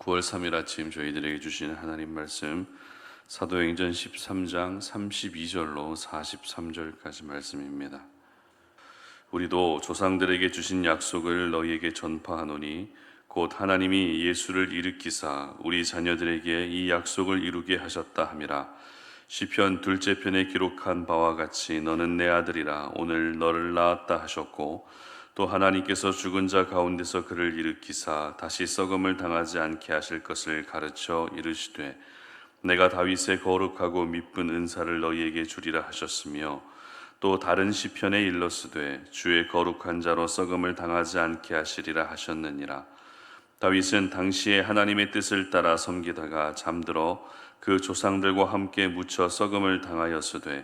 9월 3일 아침 저희들에게 주시는 하나님 말씀 사도행전 13장 32절로 43절까지 말씀입니다. 우리도 조상들에게 주신 약속을 너희에게 전파하노니 곧 하나님이 예수를 일으키사 우리 자녀들에게 이 약속을 이루게 하셨다 함이라. 시편 둘째 편에 기록한 바와 같이 너는 내 아들이라 오늘 너를 낳았다 하셨고, 또 하나님께서 죽은 자 가운데서 그를 일으키사 다시 썩음을 당하지 않게 하실 것을 가르쳐 이르시되, 내가 다윗의 거룩하고 미쁜 은사를 너희에게 주리라 하셨으며, 또 다른 시편에 일렀으되 주의 거룩한 자로 썩음을 당하지 않게 하시리라 하셨느니라. 다윗은 당시에 하나님의 뜻을 따라 섬기다가 잠들어 그 조상들과 함께 묻혀 썩음을 당하였으되,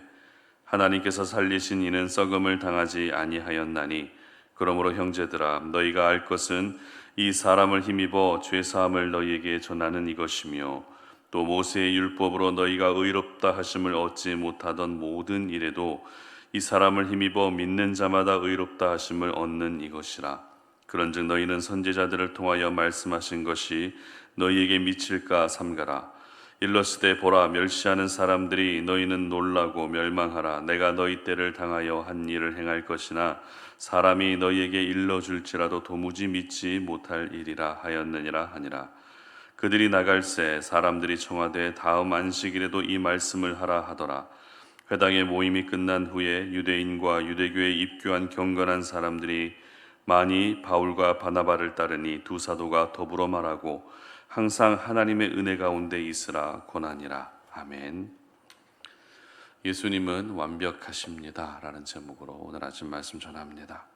하나님께서 살리신 이는 썩음을 당하지 아니하였나니, 그러므로 형제들아 너희가 알 것은 이 사람을 힘입어 죄사함을 너희에게 전하는 이것이며, 또 모세의 율법으로 너희가 의롭다 하심을 얻지 못하던 모든 일에도 이 사람을 힘입어 믿는 자마다 의롭다 하심을 얻는 이것이라. 그런즉 너희는 선지자들을 통하여 말씀하신 것이 너희에게 미칠까 삼가라. 일러스되 보라, 멸시하는 사람들이 너희는 놀라고 멸망하라. 내가 너희 때를 당하여 한 일을 행할 것이나 사람이 너희에게 일러줄지라도 도무지 믿지 못할 일이라 하였느니라 하니라. 그들이 나갈새 사람들이 청하되 다음 안식일에도 이 말씀을 하라 하더라. 회당의 모임이 끝난 후에 유대인과 유대교에 입교한 경건한 사람들이 많이 바울과 바나바를 따르니 두 사도가 더불어 말하고 항상 하나님의 은혜 가운데 있으라 권하니라. 아멘. 예수님은 완벽하십니다 라는 제목으로 오늘 아침 말씀 전합니다.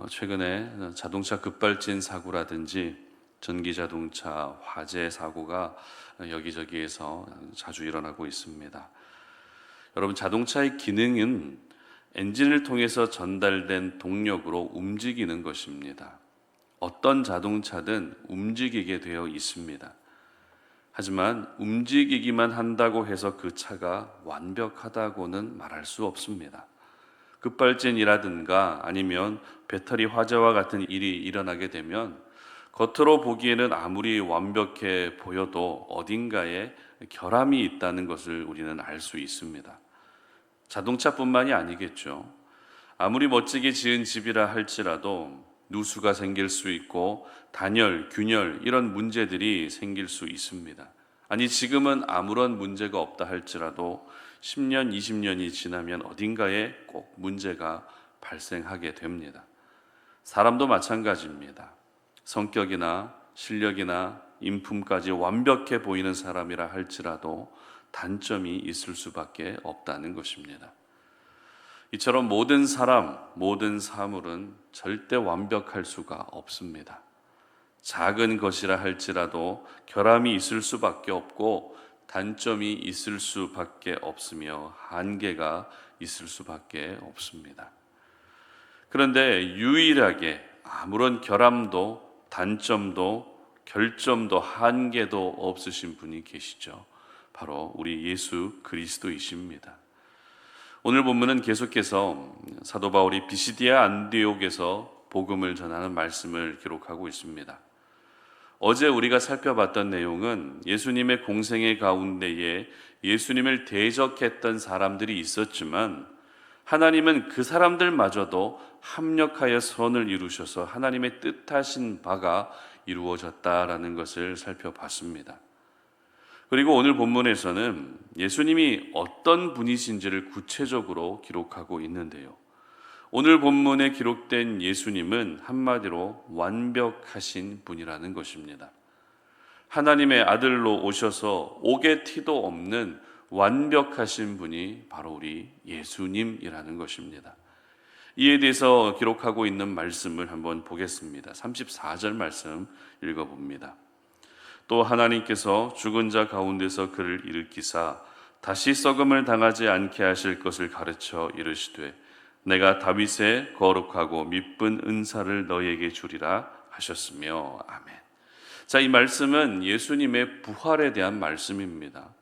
최근에 자동차 급발진 사고라든지 전기자동차 화재 사고가 여기저기에서 자주 일어나고 있습니다. 여러분, 자동차의 기능은 엔진을 통해서 전달된 동력으로 움직이는 것입니다. 어떤 자동차든 움직이게 되어 있습니다. 하지만 움직이기만 한다고 해서 그 차가 완벽하다고는 말할 수 없습니다. 급발진이라든가 아니면 배터리 화재와 같은 일이 일어나게 되면 겉으로 보기에는 아무리 완벽해 보여도 어딘가에 결함이 있다는 것을 우리는 알 수 있습니다. 자동차뿐만이 아니겠죠. 아무리 멋지게 지은 집이라 할지라도 누수가 생길 수 있고 단열, 균열 이런 문제들이 생길 수 있습니다. 아니, 지금은 아무런 문제가 없다 할지라도 10년, 20년이 지나면 어딘가에 꼭 문제가 발생하게 됩니다. 사람도 마찬가지입니다. 성격이나 실력이나 인품까지 완벽해 보이는 사람이라 할지라도 단점이 있을 수밖에 없다는 것입니다. 이처럼 모든 사람, 모든 사물은 절대 완벽할 수가 없습니다. 작은 것이라 할지라도 결함이 있을 수밖에 없고 단점이 있을 수밖에 없으며 한계가 있을 수밖에 없습니다. 그런데 유일하게 아무런 결함도 단점도 결점도 한계도 없으신 분이 계시죠. 바로 우리 예수 그리스도이십니다. 오늘 본문은 계속해서 사도 바울이 비시디아 안디옥에서 복음을 전하는 말씀을 기록하고 있습니다. 어제 우리가 살펴봤던 내용은 예수님의 공생애 가운데에 예수님을 대적했던 사람들이 있었지만 하나님은 그 사람들마저도 합력하여 선을 이루셔서 하나님의 뜻하신 바가 이루어졌다라는 것을 살펴봤습니다. 그리고 오늘 본문에서는 예수님이 어떤 분이신지를 구체적으로 기록하고 있는데요. 오늘 본문에 기록된 예수님은 한마디로 완벽하신 분이라는 것입니다. 하나님의 아들로 오셔서 옥의 티도 없는 완벽하신 분이 바로 우리 예수님이라는 것입니다. 이에 대해서 기록하고 있는 말씀을 한번 보겠습니다. 34절 말씀 읽어봅니다. 또 하나님께서 죽은 자 가운데서 그를 일으키사 다시 썩음을 당하지 않게 하실 것을 가르쳐 이르시되, 내가 다윗의 거룩하고 미쁜 은사를 너희에게 주리라 하셨으며. 아멘. 자, 이 말씀은 예수님의 부활에 대한 말씀입니다.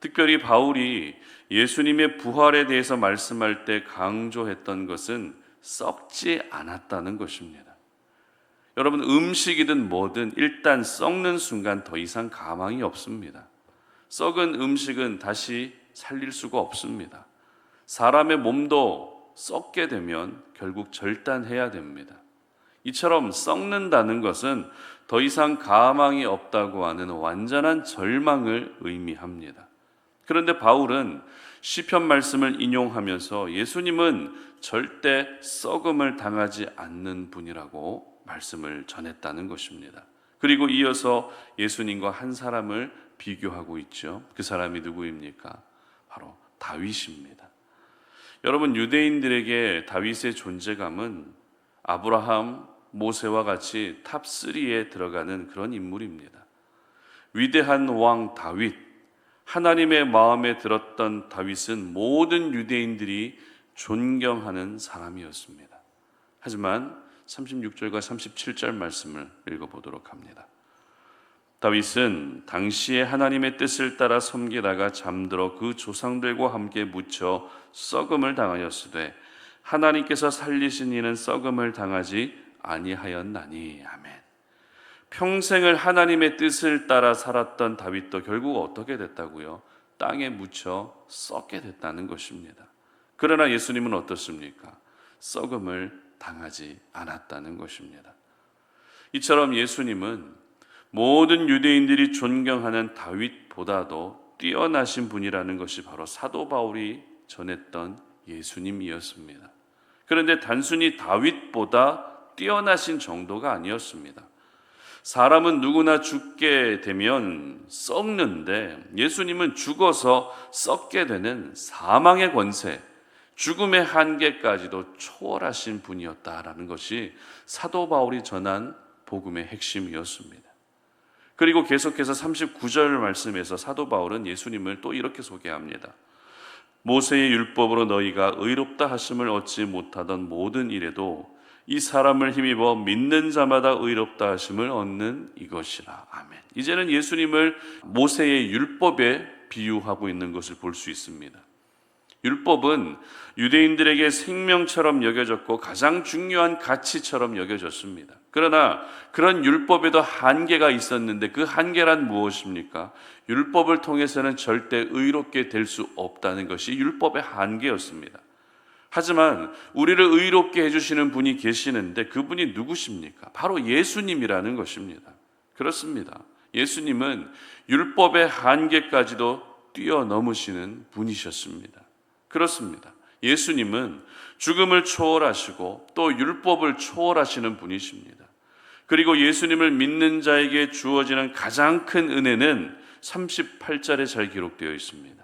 특별히 바울이 예수님의 부활에 대해서 말씀할 때 강조했던 것은 썩지 않았다는 것입니다. 여러분, 음식이든 뭐든 일단 썩는 순간 더 이상 가망이 없습니다. 썩은 음식은 다시 살릴 수가 없습니다. 사람의 몸도 썩게 되면 결국 절단해야 됩니다. 이처럼 썩는다는 것은 더 이상 가망이 없다고 하는 완전한 절망을 의미합니다. 그런데 바울은 시편 말씀을 인용하면서 예수님은 절대 썩음을 당하지 않는 분이라고 말씀을 전했다는 것입니다. 그리고 이어서 예수님과 한 사람을 비교하고 있죠. 그 사람이 누구입니까? 바로 다윗입니다. 여러분, 유대인들에게 다윗의 존재감은 아브라함, 모세와 같이 탑3에 들어가는 그런 인물입니다. 위대한 왕 다윗, 하나님의 마음에 들었던 다윗은 모든 유대인들이 존경하는 사람이었습니다. 하지만 36절과 37절 말씀을 읽어보도록 합니다. 다윗은 당시에 하나님의 뜻을 따라 섬기다가 잠들어 그 조상들과 함께 묻혀 썩음을 당하였으되 하나님께서 살리신 이는 썩음을 당하지 아니하였나니. 아멘. 평생을 하나님의 뜻을 따라 살았던 다윗도 결국 어떻게 됐다고요? 땅에 묻혀 썩게 됐다는 것입니다. 그러나 예수님은 어떻습니까? 썩음을 당하지 않았다는 것입니다. 이처럼 예수님은 모든 유대인들이 존경하는 다윗보다도 뛰어나신 분이라는 것이 바로 사도 바울이 전했던 예수님이었습니다. 그런데 단순히 다윗보다 뛰어나신 정도가 아니었습니다. 사람은 누구나 죽게 되면 썩는데 예수님은 죽어서 썩게 되는 사망의 권세, 죽음의 한계까지도 초월하신 분이었다라는 것이 사도 바울이 전한 복음의 핵심이었습니다. 그리고 계속해서 39절 말씀에서 사도 바울은 예수님을 또 이렇게 소개합니다. 모세의 율법으로 너희가 의롭다 하심을 얻지 못하던 모든 일에도 이 사람을 힘입어 믿는 자마다 의롭다 하심을 얻는 이것이라. 아멘. 이제는 예수님을 모세의 율법에 비유하고 있는 것을 볼 수 있습니다. 율법은 유대인들에게 생명처럼 여겨졌고 가장 중요한 가치처럼 여겨졌습니다. 그러나 그런 율법에도 한계가 있었는데 그 한계란 무엇입니까? 율법을 통해서는 절대 의롭게 될 수 없다는 것이 율법의 한계였습니다. 하지만 우리를 의롭게 해주시는 분이 계시는데 그분이 누구십니까? 바로 예수님이라는 것입니다. 그렇습니다. 예수님은 율법의 한계까지도 뛰어넘으시는 분이셨습니다. 그렇습니다. 예수님은 죽음을 초월하시고 또 율법을 초월하시는 분이십니다. 그리고 예수님을 믿는 자에게 주어지는 가장 큰 은혜는 38절에 잘 기록되어 있습니다.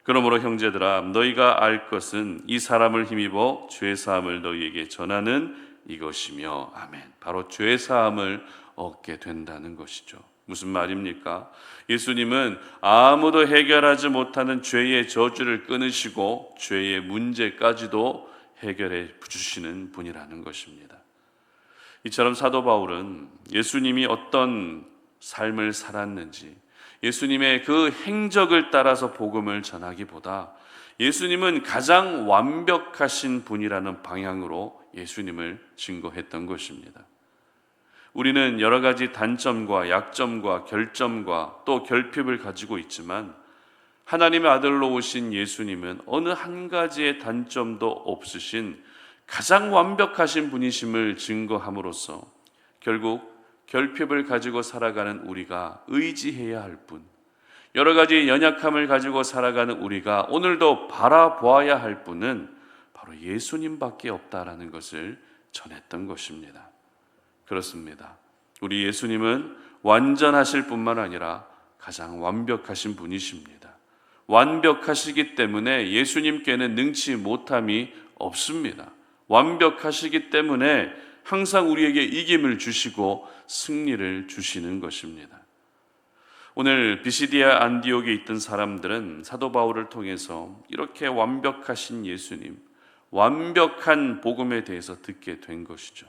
그러므로 형제들아 너희가 알 것은 이 사람을 힘입어 죄사함을 너희에게 전하는 이것이며. 아멘. 바로 죄사함을 얻게 된다는 것이죠. 무슨 말입니까? 예수님은 아무도 해결하지 못하는 죄의 저주를 끊으시고 죄의 문제까지도 해결해 주시는 분이라는 것입니다. 이처럼 사도 바울은 예수님이 어떤 삶을 살았는지 예수님의 그 행적을 따라서 복음을 전하기보다 예수님은 가장 완벽하신 분이라는 방향으로 예수님을 증거했던 것입니다. 우리는 여러 가지 단점과 약점과 결점과 또 결핍을 가지고 있지만 하나님의 아들로 오신 예수님은 어느 한 가지의 단점도 없으신 가장 완벽하신 분이심을 증거함으로써 결국 결핍을 가지고 살아가는 우리가 의지해야 할 분, 여러 가지 연약함을 가지고 살아가는 우리가 오늘도 바라보아야 할 분은 바로 예수님밖에 없다라는 것을 전했던 것입니다. 그렇습니다. 우리 예수님은 완전하실 뿐만 아니라 가장 완벽하신 분이십니다. 완벽하시기 때문에 예수님께는 능치 못함이 없습니다. 완벽하시기 때문에 항상 우리에게 이김을 주시고 승리를 주시는 것입니다. 오늘 비시디아 안디옥에 있던 사람들은 사도 바울을 통해서 이렇게 완벽하신 예수님, 완벽한 복음에 대해서 듣게 된 것이죠.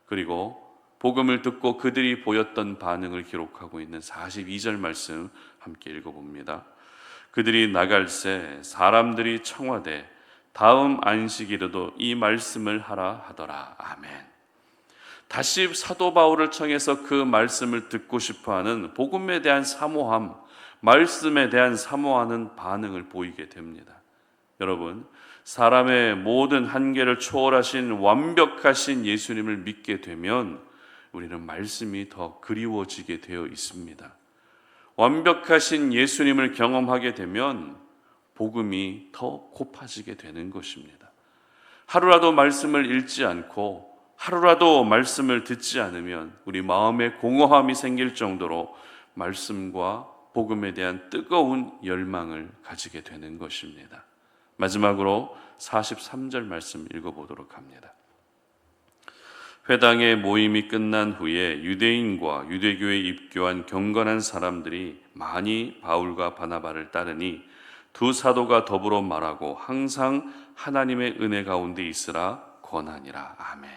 그리고 복음을 듣고 그들이 보였던 반응을 기록하고 있는 42절 말씀 함께 읽어봅니다. 그들이 나갈새 사람들이 청하되 다음 안식일에도 이 말씀을 하라 하더라. 아멘. 다시 사도 바울을 청해서 그 말씀을 듣고 싶어하는 복음에 대한 사모함, 말씀에 대한 사모하는 반응을 보이게 됩니다. 여러분, 사람의 모든 한계를 초월하신 완벽하신 예수님을 믿게 되면 우리는 말씀이 더 그리워지게 되어 있습니다. 완벽하신 예수님을 경험하게 되면 복음이 더 고파지게 되는 것입니다. 하루라도 말씀을 읽지 않고 하루라도 말씀을 듣지 않으면 우리 마음에 공허함이 생길 정도로 말씀과 복음에 대한 뜨거운 열망을 가지게 되는 것입니다. 마지막으로 43절 말씀 읽어보도록 합니다. 회당의 모임이 끝난 후에 유대인과 유대교에 입교한 경건한 사람들이 많이 바울과 바나바를 따르니 두 사도가 더불어 말하고 항상 하나님의 은혜 가운데 있으라 권하니라. 아멘.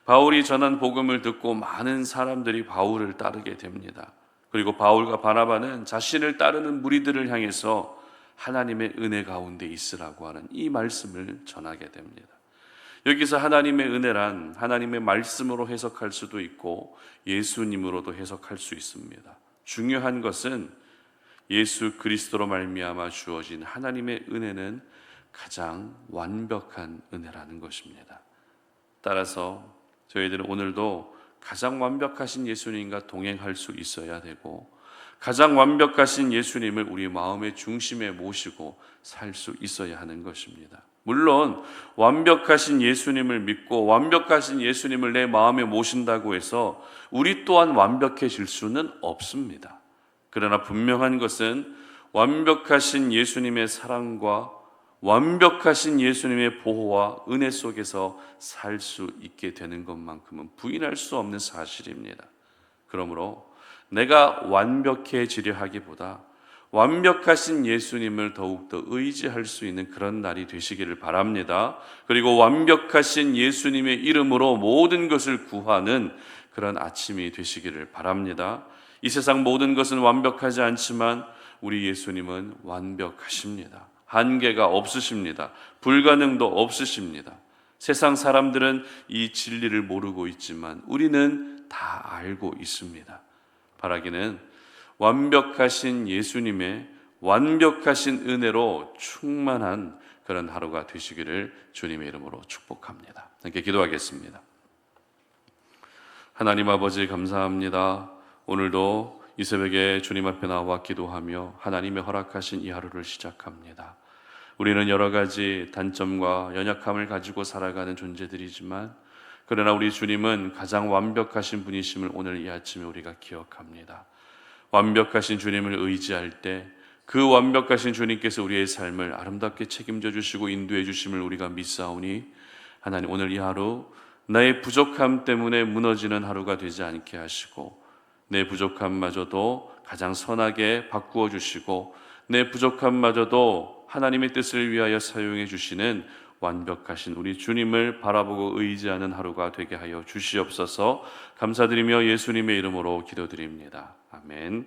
바울이 전한 복음을 듣고 많은 사람들이 바울을 따르게 됩니다. 그리고 바울과 바나바는 자신을 따르는 무리들을 향해서 하나님의 은혜 가운데 있으라고 하는 이 말씀을 전하게 됩니다. 여기서 하나님의 은혜란 하나님의 말씀으로 해석할 수도 있고 예수님으로도 해석할 수 있습니다. 중요한 것은 예수 그리스도로 말미암아 주어진 하나님의 은혜는 가장 완벽한 은혜라는 것입니다. 따라서 저희들은 오늘도 가장 완벽하신 예수님과 동행할 수 있어야 되고 가장 완벽하신 예수님을 우리 마음의 중심에 모시고 살 수 있어야 하는 것입니다. 물론 완벽하신 예수님을 믿고 완벽하신 예수님을 내 마음에 모신다고 해서 우리 또한 완벽해질 수는 없습니다. 그러나 분명한 것은 완벽하신 예수님의 사랑과 완벽하신 예수님의 보호와 은혜 속에서 살 수 있게 되는 것만큼은 부인할 수 없는 사실입니다. 그러므로 내가 완벽해지려 하기보다 완벽하신 예수님을 더욱더 의지할 수 있는 그런 날이 되시기를 바랍니다. 그리고 완벽하신 예수님의 이름으로 모든 것을 구하는 그런 아침이 되시기를 바랍니다. 이 세상 모든 것은 완벽하지 않지만 우리 예수님은 완벽하십니다. 한계가 없으십니다. 불가능도 없으십니다. 세상 사람들은 이 진리를 모르고 있지만 우리는 다 알고 있습니다. 바라기는 완벽하신 예수님의 완벽하신 은혜로 충만한 그런 하루가 되시기를 주님의 이름으로 축복합니다. 함께 기도하겠습니다. 하나님 아버지 감사합니다. 오늘도 이 새벽에 주님 앞에 나와 기도하며 하나님의 허락하신 이 하루를 시작합니다. 우리는 여러 가지 단점과 연약함을 가지고 살아가는 존재들이지만 그러나 우리 주님은 가장 완벽하신 분이심을 오늘 이 아침에 우리가 기억합니다. 완벽하신 주님을 의지할 때 그 완벽하신 주님께서 우리의 삶을 아름답게 책임져 주시고 인도해 주심을 우리가 믿사오니 하나님 오늘 이 하루 나의 부족함 때문에 무너지는 하루가 되지 않게 하시고 내 부족함마저도 가장 선하게 바꾸어 주시고 내 부족함마저도 하나님의 뜻을 위하여 사용해 주시는 완벽하신 우리 주님을 바라보고 의지하는 하루가 되게 하여 주시옵소서. 감사드리며 예수님의 이름으로 기도드립니다. 아멘.